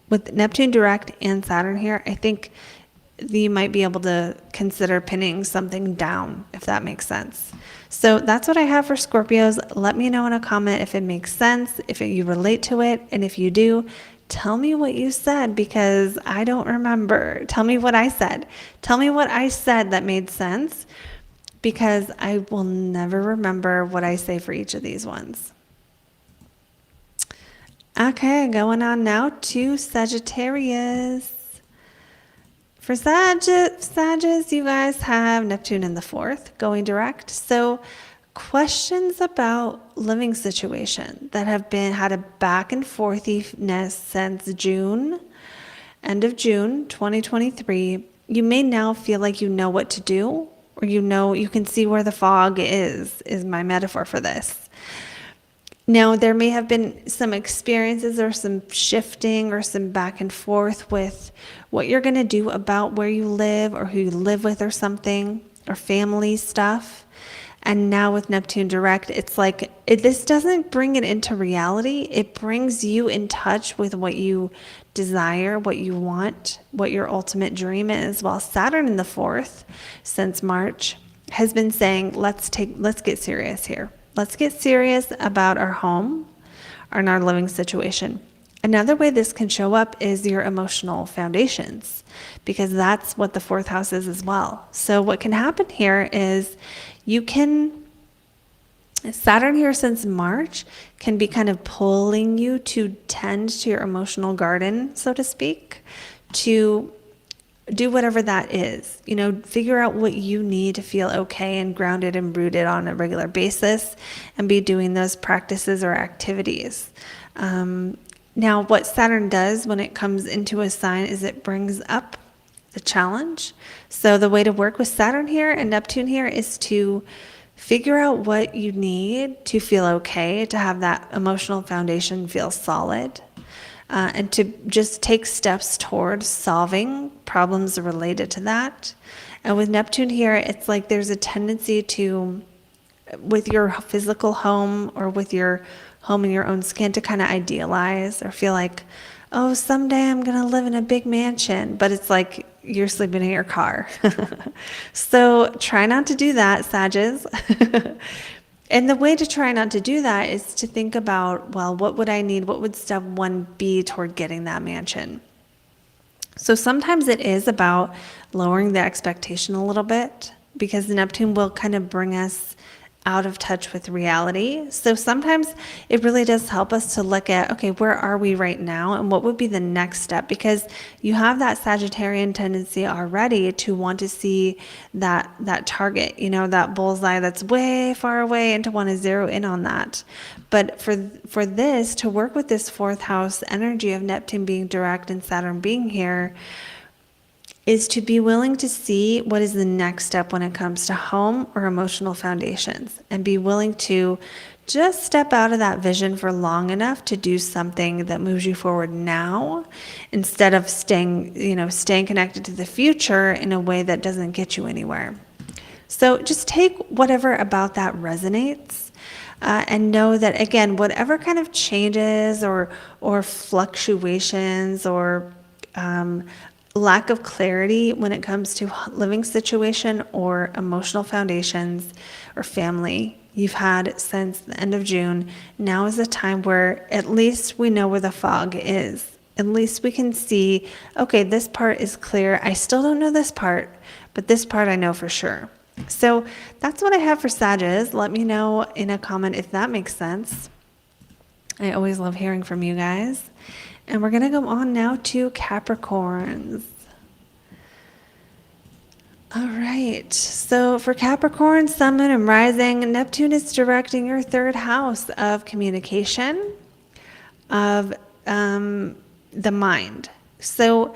with Neptune direct and Saturn here, I think you might be able to consider pinning something down, if that makes sense. So that's what I have for Scorpios. Let me know in a comment if it makes sense, if you relate to it, and if you do, tell me what you said, because I don't remember. Tell me what I said. Tell me what I said that made sense, because I will never remember what I say for each of these ones. Okay, going on now to Sagittarius. For Sagittarius, you guys have Neptune in the 4th going direct. So questions about living situation that have had a back and forthiness since June, end of June 2023. You may now feel like you know what to do, or you can see where the fog is my metaphor for this. Now, there may have been some experiences or some shifting or some back and forth with what you're going to do about where you live or who you live with or something, or family stuff. And now with Neptune direct, it's like this doesn't bring it into reality. It brings you in touch with what you desire, what you want, what your ultimate dream is. While Saturn in the 4th since March has been saying, let's get serious here. Let's get serious about our home and our living situation. Another way this can show up is your emotional foundations, because that's what the 4th house is as well. So what can happen here is Saturn here since March can be kind of pulling you to tend to your emotional garden, so to speak, to do whatever that is. Figure out what you need to feel okay and grounded and rooted on a regular basis, and be doing those practices or activities. Now, what Saturn does when it comes into a sign is it brings up the challenge. So the way to work with Saturn here and Neptune here is to figure out what you need to feel okay, to have that emotional foundation feel solid. And to just take steps towards solving problems related to that. And with Neptune here, it's like there's a tendency to, with your physical home or with your home in your own skin, to kind of idealize or feel like, oh, someday I'm going to live in a big mansion. But it's like you're sleeping in your car. So try not to do that, Sagittarius. And the way to try not to do that is to think about, well, what would I need? What would step 1 be toward getting that mansion? So sometimes it is about lowering the expectation a little bit, because Neptune will kind of bring us out of touch with reality. So sometimes it really does help us to look at, okay, where are we right now, and what would be the next step? Because you have that Sagittarian tendency already to want to see that target, that bullseye that's way far away, and to want to zero in on that. But for this to work with this 4th house energy of Neptune being direct and Saturn being here, is to be willing to see what is the next step when it comes to home or emotional foundations, and be willing to just step out of that vision for long enough to do something that moves you forward now, instead of staying connected to the future in a way that doesn't get you anywhere. So just take whatever about that resonates, and know that, again, whatever kind of changes or fluctuations or lack of clarity when it comes to living situation or emotional foundations or family you've had since the end of June, now is a time where at least we know where the fog is. At least we can see, okay, this part is clear. I still don't know this part, but this part I know for sure. So that's what I have for Sagittarius. Let me know in a comment if that makes sense. I always love hearing from you guys. And we're going to go on now to Capricorns. All right. So for Capricorn, Sun, Moon, and Rising, Neptune is directing your third house of communication, of the mind. So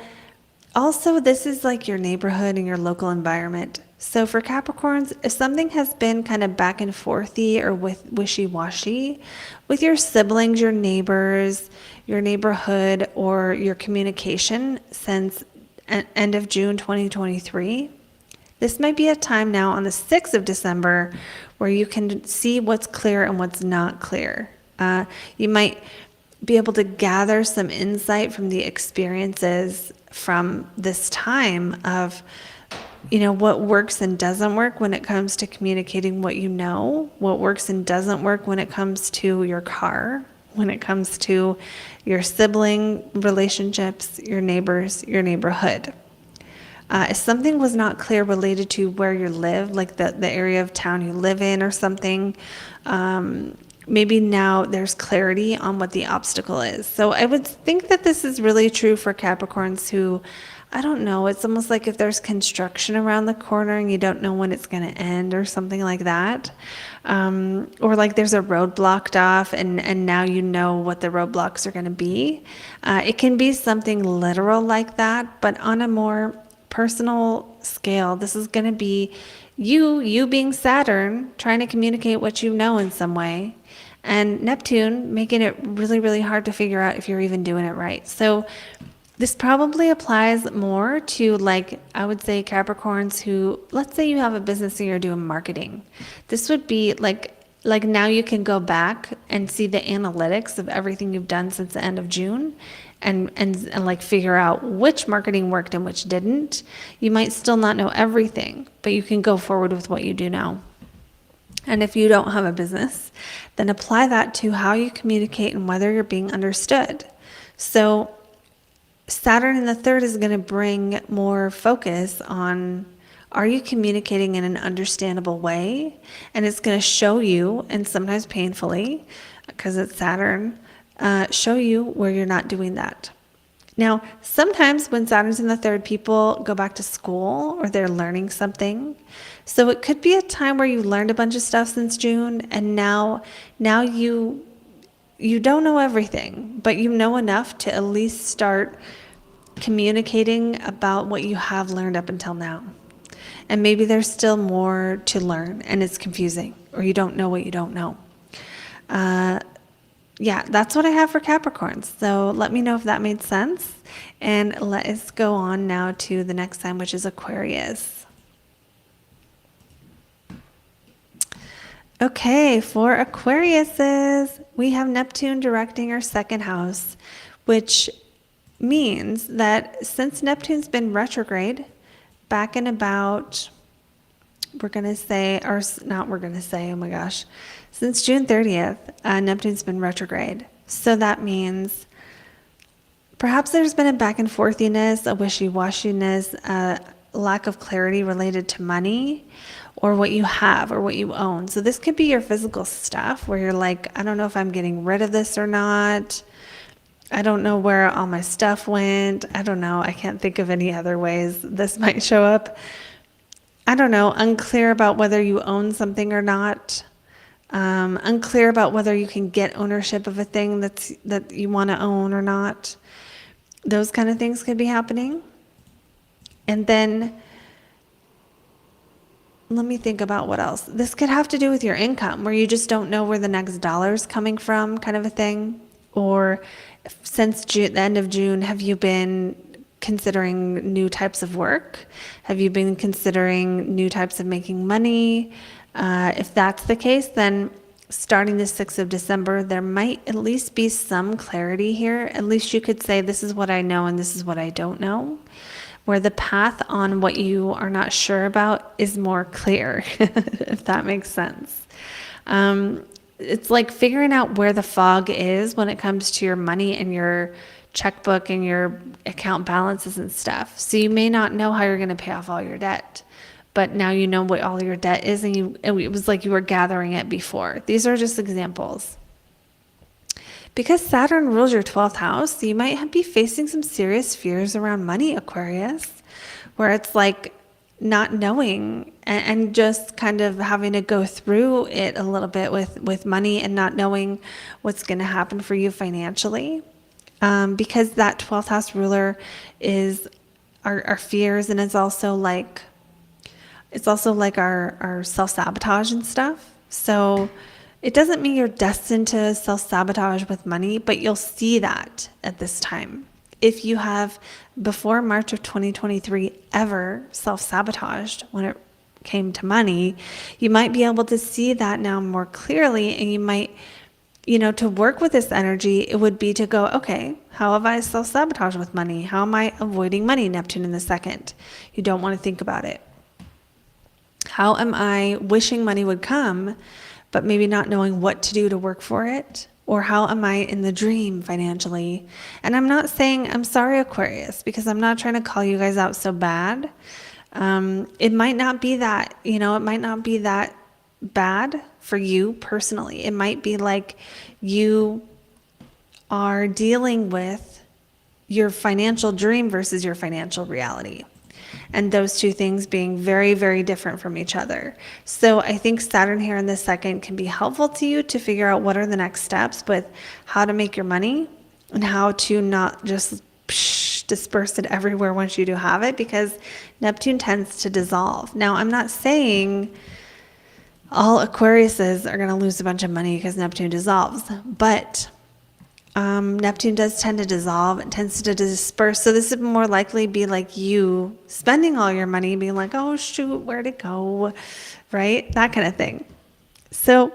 also, this is like your neighborhood and your local environment. So for Capricorns, if something has been kind of back and forthy or wishy-washy with your siblings, your neighbors, your neighborhood, or your communication since end of June 2023, this might be a time now on the 6th of December where you can see what's clear and what's not clear. You might be able to gather some insight from the experiences from this time of, what works and doesn't work when it comes to communicating what you know, what works and doesn't work when it comes to your car, when it comes to your sibling relationships, your neighbors, your neighborhood. If something was not clear related to where you live, like the area of town you live in or something, maybe now there's clarity on what the obstacle is. So I would think that this is really true for Capricorns who, I don't know, it's almost like if there's construction around the corner and you don't know when it's going to end or something like that. Or like there's a road blocked off and now you know what the roadblocks are going to be. It can be something literal like that, but on a more personal scale, this is going to be you being Saturn, trying to communicate what you know in some way, and Neptune making it really, really hard to figure out if you're even doing it right. So this probably applies more to, like, I would say Capricorns who, let's say you have a business and you're doing marketing. This would be like now you can go back and see the analytics of everything you've done since the end of June and like figure out which marketing worked and which didn't. You might still not know everything, but you can go forward with what you do know. And if you don't have a business, then apply that to how you communicate and whether you're being understood. So Saturn in the third is going to bring more focus on, are you communicating in an understandable way? And it's going to show you, and sometimes painfully, because it's Saturn, show you where you're not doing that. Now, sometimes when Saturn's in the third, people go back to school or they're learning something. So it could be a time where you learned a bunch of stuff since June, and now you don't know everything, but you know enough to at least start communicating about what you have learned up until now. And maybe there's still more to learn and it's confusing, or you don't know what you don't know. Yeah, that's what I have for Capricorns. So let me know if that made sense. And let us go on now to the next sign, which is Aquarius. Okay, for Aquariuses, we have Neptune directing our second house, which means that since Neptune's been retrograde back in about, since June 30th, Neptune's been retrograde. So that means perhaps there's been a back and forthiness, a wishy-washiness, a lack of clarity related to money or what you have or what you own. So this could be your physical stuff where you're like, I don't know if I'm getting rid of this or not. I don't know where all my stuff went. I don't know. I can't think of any other ways this might show up. I don't know. Unclear about whether you own something or not. Unclear about whether you can get ownership of a thing that you want to own or not. Those kind of things could be happening. And then let me think about what else. This could have to do with your income, where you just don't know where the next dollar's coming from, kind of a thing. Or since the end of June, have you been considering new types of work? Have you been considering new types of making money? If that's the case, then starting the 6th of December, there might at least be some clarity here. At least you could say, this is what I know and this is what I don't know. Where the path on what you are not sure about is more clear, if that makes sense. It's like figuring out where the fog is when it comes to your money and your checkbook and your account balances and stuff. So you may not know how you're going to pay off all your debt, but now you know what all your debt is, and it was like you were gathering it before. These are just examples. Because Saturn rules your 12th house, you might be facing some serious fears around money, Aquarius, where it's like not knowing and just kind of having to go through it a little bit with money and not knowing what's going to happen for you financially. Because that 12th house ruler is our fears, and it's also like our self-sabotage and stuff. So it doesn't mean you're destined to self-sabotage with money, but you'll see that at this time. If you have, before March of 2023, ever self-sabotaged when it came to money, you might be able to see that now more clearly, and you might, to work with this energy, it would be to go, okay, how have I self-sabotaged with money? How am I avoiding money, Neptune in the second? You don't want to think about it. How am I wishing money would come, but maybe not knowing what to do to work for it? Or how am I in the dream financially? And I'm not saying, I'm sorry, Aquarius, because I'm not trying to call you guys out so bad. It might not be that, it might not be that bad for you personally. It might be like you are dealing with your financial dream versus your financial reality. And those two things being very, very different from each other. So I think Saturn here in the second can be helpful to you to figure out what are the next steps with how to make your money and how to not just disperse it everywhere once you do have it, because Neptune tends to dissolve. Now, I'm not saying all Aquariuses are going to lose a bunch of money because Neptune dissolves, but Neptune does tend to dissolve. It tends to disperse. So this would more likely be like you spending all your money, being like, oh, shoot, where'd it go? Right? That kind of thing. So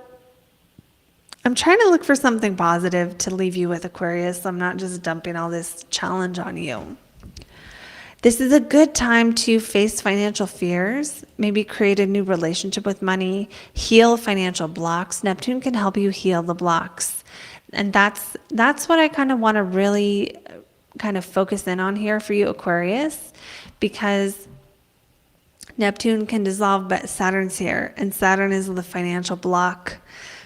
I'm trying to look for something positive to leave you with, Aquarius. I'm not just dumping all this challenge on you. This is a good time to face financial fears, maybe create a new relationship with money, heal financial blocks. Neptune can help you heal the blocks. And that's what I kind of want to really kind of focus in on here for you, Aquarius, because Neptune can dissolve, but Saturn's here, and Saturn is the financial block.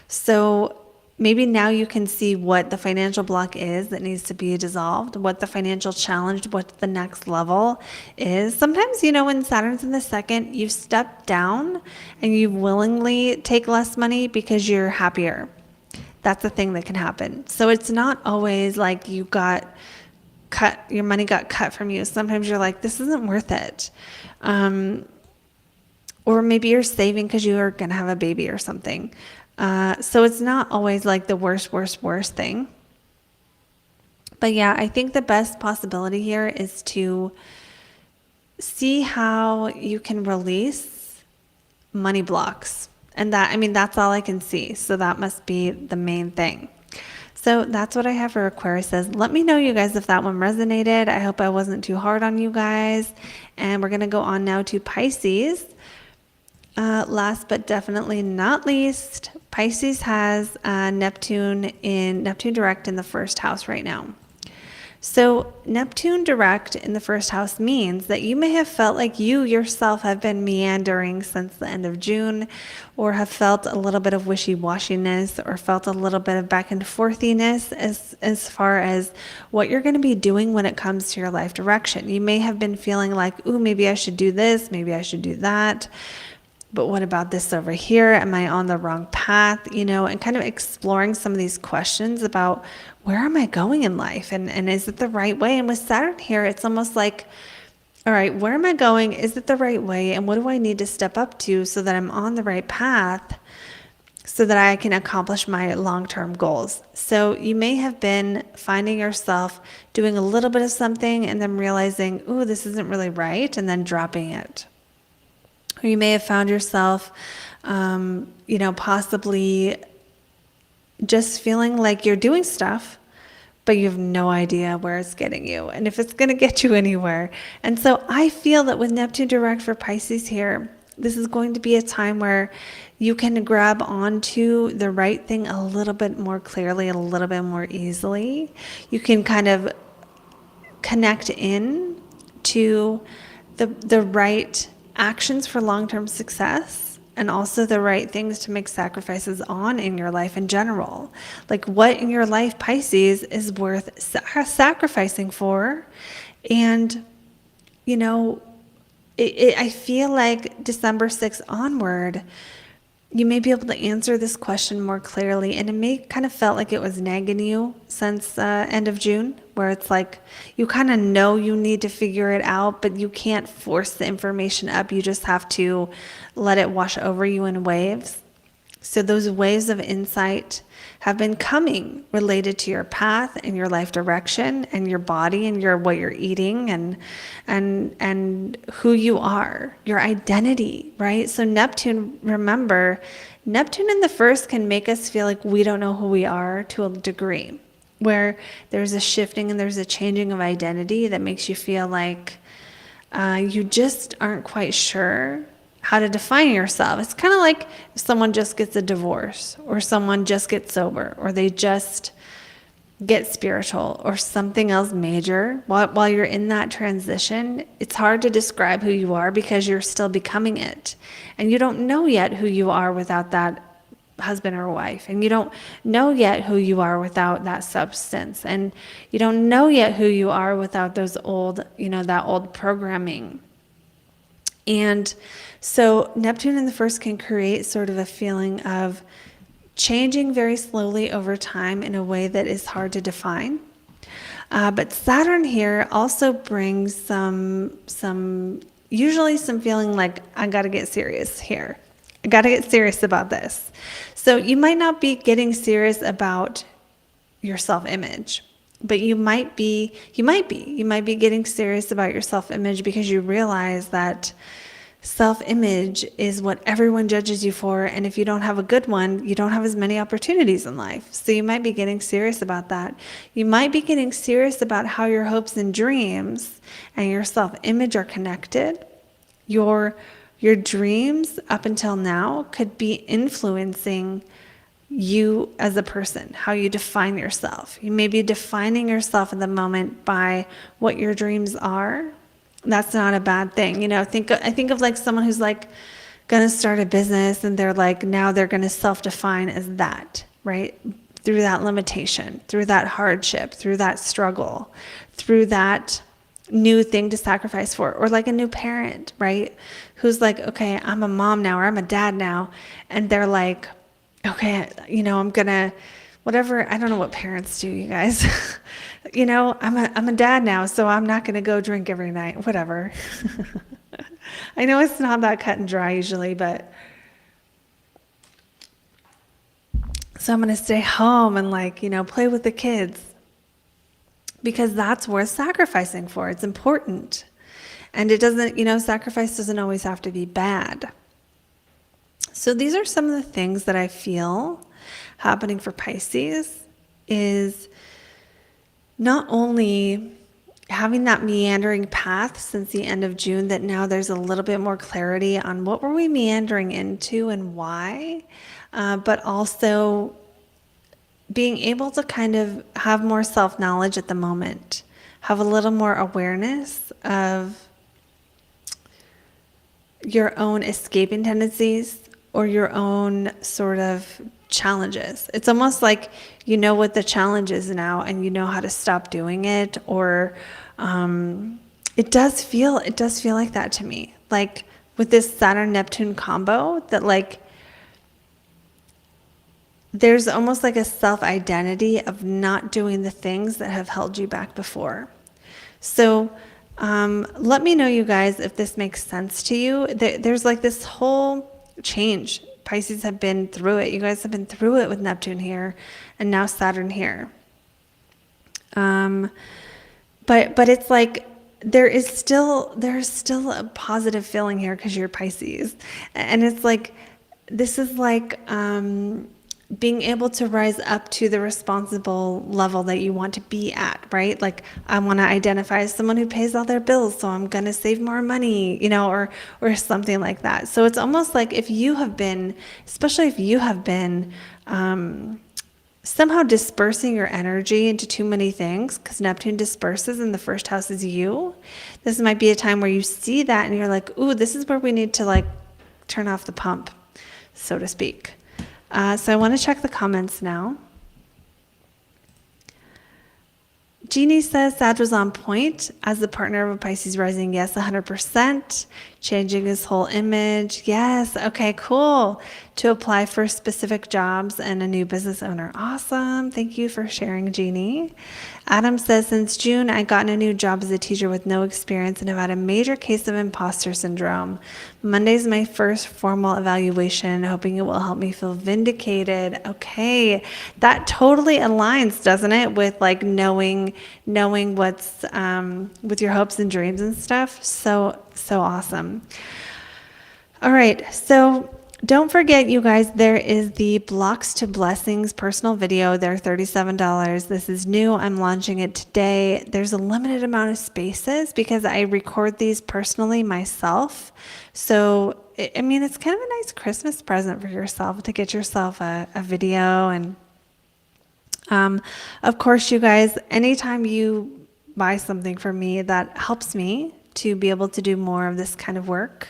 So maybe now you can see what the financial block is that needs to be dissolved, what the financial challenge, what the next level is. Sometimes, when Saturn's in the second, you step down and you willingly take less money because you're happier. That's the thing that can happen. So it's not always like you got cut, your money got cut from you. Sometimes you're like, this isn't worth it. Or maybe you're saving because you are going to have a baby or something. So it's not always like the worst thing. But yeah, I think the best possibility here is to see how you can release money blocks. And that's all I can see. So that must be the main thing. So that's what I have for Aquarius. Let me know, you guys, if that one resonated. I hope I wasn't too hard on you guys. And we're going to go on now to Pisces. Last but definitely not least, Pisces has Neptune direct in the first house right now. So Neptune direct in the first house means that you may have felt like you yourself have been meandering since the end of June, or have felt a little bit of wishy-washiness, or felt a little bit of back and forthiness as far as what you're going to be doing when it comes to your life direction. You may have been feeling like, ooh, maybe I should do this, maybe I should do that. But what about this over here? Am I on the wrong path? And kind of exploring some of these questions about where am I going in life? And is it the right way? And with Saturn here, it's almost like, all right, where am I going? Is it the right way? And what do I need to step up to so that I'm on the right path so that I can accomplish my long-term goals? So you may have been finding yourself doing a little bit of something and then realizing, ooh, this isn't really right, and then dropping it. Or you may have found yourself, possibly just feeling like you're doing stuff, but you have no idea where it's getting you and if it's going to get you anywhere. And so I feel that with Neptune direct for Pisces here, this is going to be a time where you can grab onto the right thing a little bit more clearly, a little bit more easily. You can kind of connect in to the right actions for long-term success and also the right things to make sacrifices on in your life in general. Like what in your life, Pisces, is worth sacrificing for. And, you know, I feel like December 6th onward, you may be able to answer this question more clearly, and it may kind of felt like it was nagging you since end of June, where it's like you kind of know you need to figure it out, but you can't force the information up. You just have to let it wash over you in waves. So those waves of insight have been coming related to your path and your life direction and your body and what you're eating and who you are, your identity, right? So Neptune, remember, Neptune in the first can make us feel like we don't know who we are to a degree, where there's a shifting and there's a changing of identity that makes you feel like you just aren't quite sure how to define yourself. It's kind of like if someone just gets a divorce, or someone just gets sober, or they just get spiritual, or something else major. While you're in that transition, it's hard to describe who you are because you're still becoming it. And you don't know yet who you are without that husband or wife. And you don't know yet who you are without that substance. And you don't know yet who you are without those old, that old programming. And so Neptune in the first can create sort of a feeling of changing very slowly over time in a way that is hard to define. But Saturn here also brings usually some feeling like, I got to get serious here. I got to get serious about this. So you might not be getting serious about your self-image, but you might be getting serious about your self-image because you realize that self-image is what everyone judges you for, and if you don't have a good one, you don't have as many opportunities in life. So you might be getting serious about that. You might be getting serious about how your hopes and dreams and your self-image are connected. Your dreams up until now could be influencing you as a person, how you define yourself. You may be defining yourself in the moment by what your dreams are. That's not a bad thing. I think of like someone who's like going to start a business, and they're like, now they're going to self-define as that, right? Through that limitation, through that hardship, through that struggle, through that new thing to sacrifice for. Or like a new parent, right? Who's like, okay, I'm a mom now, or I'm a dad now. And they're like, okay, I'm going to, whatever, I don't know what parents do, you guys. I'm a dad now, so I'm not going to go drink every night, whatever. I know it's not that cut and dry usually, but so I'm going to stay home and play with the kids, because that's worth sacrificing for. It's important. And it doesn't, sacrifice doesn't always have to be bad. So these are some of the things that I feel happening for Pisces, is not only having that meandering path since the end of June, that now there's a little bit more clarity on what were we meandering into and why, but also being able to kind of have more self-knowledge at the moment, have a little more awareness of your own escaping tendencies or your own sort of challenges. It's almost like you know what the challenge is now, and you know how to stop doing it. Or it does feel like that to me. Like with this Saturn-Neptune combo, that like there's almost like a self-identity of not doing the things that have held you back before. So let me know, you guys, if this makes sense to you. There's like this whole change. Pisces have been through it. You guys have been through it with Neptune here and now Saturn here. But it's like there's still a positive feeling here because you're Pisces. And it's like, this is like being able to rise up to the responsible level that you want to be at, right? Like, I want to identify as someone who pays all their bills, so I'm going to save more money, or something like that. So it's almost like if you have been, especially if you have been somehow dispersing your energy into too many things, because Neptune disperses and the first house is you, this might be a time where you see that and you're like, ooh, this is where we need to like turn off the pump. so to speak. So I want to check the comments now. Jeannie says Sag was on point as the partner of a Pisces rising. Yes, 100%. Changing his whole image. Yes. Okay, cool. To apply for specific jobs and a new business owner. Awesome. Thank you for sharing, Jeannie. Adam says, since June, I gotten a new job as a teacher with no experience and have had a major case of imposter syndrome. Monday's my first formal evaluation, hoping it will help me feel vindicated. Okay. That totally aligns, doesn't it? With like knowing what's, with your hopes and dreams and stuff. So awesome. All right. So don't forget, you guys, there is the Blocks to Blessings personal video. They're $37. This is new. I'm launching it today. There's a limited amount of spaces because I record these personally myself. So, I mean, it's kind of a nice Christmas present for yourself to get yourself a video. And of course, you guys, anytime you buy something from me, that helps me to be able to do more of this kind of work.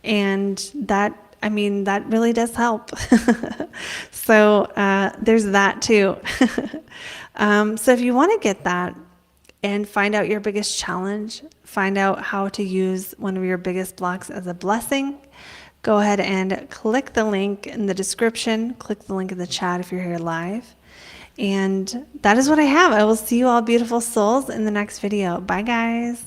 And that really does help. So there's that too. So if you want to get that and find out your biggest challenge, find out how to use one of your biggest blocks as a blessing, go ahead and click the link in the description, click the link in the chat if you're here live. And that is what I have. I will see you all beautiful souls in the next video. Bye, guys.